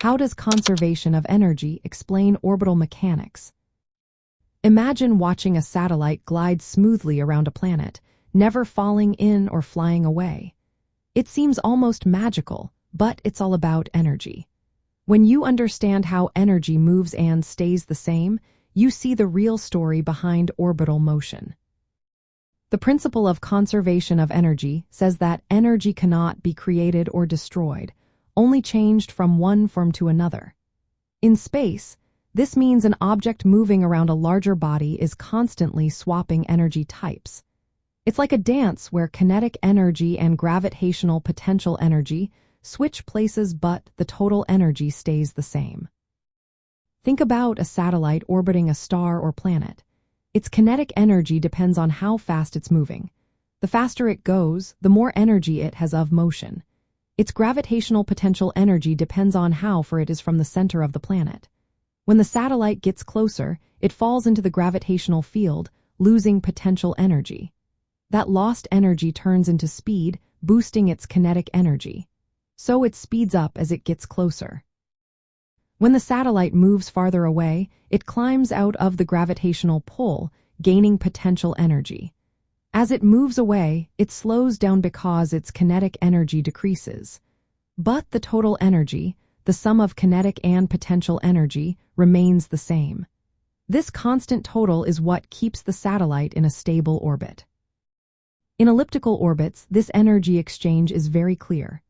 How does conservation of energy explain orbital mechanics? Imagine watching a satellite glide smoothly around a planet, never falling in or flying away. It seems almost magical, but it's all about energy. When you understand how energy moves and stays the same, you see the real story behind orbital motion. The principle of conservation of energy says that energy cannot be created or destroyed, only changed from one form to another. In space, this means an object moving around a larger body is constantly swapping energy types. It's like a dance where kinetic energy and gravitational potential energy switch places, but the total energy stays the same. Think about a satellite orbiting a star or planet. Its kinetic energy depends on how fast it's moving. The faster it goes, the more energy it has of motion. Its gravitational potential energy depends on how far it is from the center of the planet. When the satellite gets closer, it falls into the gravitational field, losing potential energy. That lost energy turns into speed, boosting its kinetic energy. So it speeds up as it gets closer. When the satellite moves farther away, it climbs out of the gravitational pull, gaining potential energy. As it moves away, it slows down because its kinetic energy decreases. But the total energy, the sum of kinetic and potential energy, remains the same. This constant total is what keeps the satellite in a stable orbit. In elliptical orbits, this energy exchange is very clear.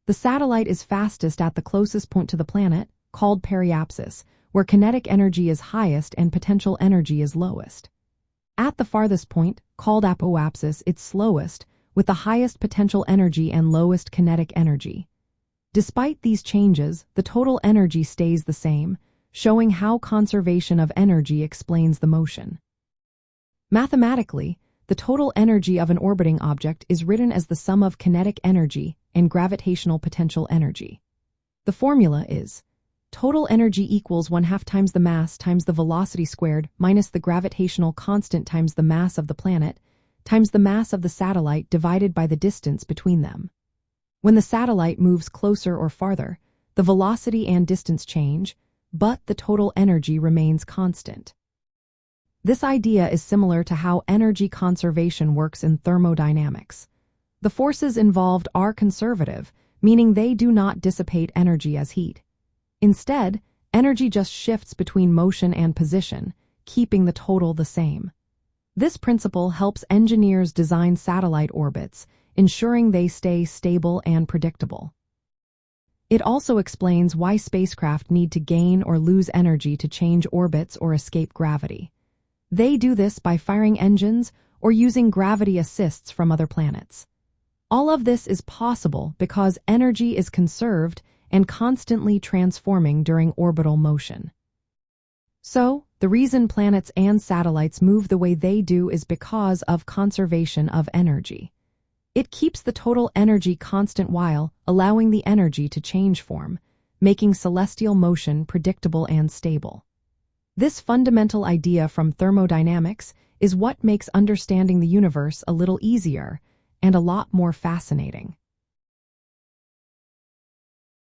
The satellite is fastest at the closest point to the planet, called periapsis, where kinetic energy is highest and potential energy is lowest. At the farthest point, called apoapsis, it's slowest, with the highest potential energy and lowest kinetic energy. Despite these changes, the total energy stays the same, showing how conservation of energy explains the motion. Mathematically, the total energy of an orbiting object is written as the sum of kinetic energy and gravitational potential energy. The formula is total energy equals 1/2 times the mass times the velocity squared minus the gravitational constant times the mass of the planet times the mass of the satellite divided by the distance between them. When the satellite moves closer or farther, the velocity and distance change, but the total energy remains constant. This idea is similar to how energy conservation works in thermodynamics. The forces involved are conservative, meaning they do not dissipate energy as heat. Instead, energy just shifts between motion and position, keeping the total the same. This principle helps engineers design satellite orbits, ensuring they stay stable and predictable. It also explains why spacecraft need to gain or lose energy to change orbits or escape gravity. They do this by firing engines or using gravity assists from other planets. All of this is possible because energy is conserved and constantly transforming during orbital motion. So, the reason planets and satellites move the way they do is because of conservation of energy. It keeps the total energy constant while allowing the energy to change form, making celestial motion predictable and stable. This fundamental idea from thermodynamics is what makes understanding the universe a little easier and a lot more fascinating.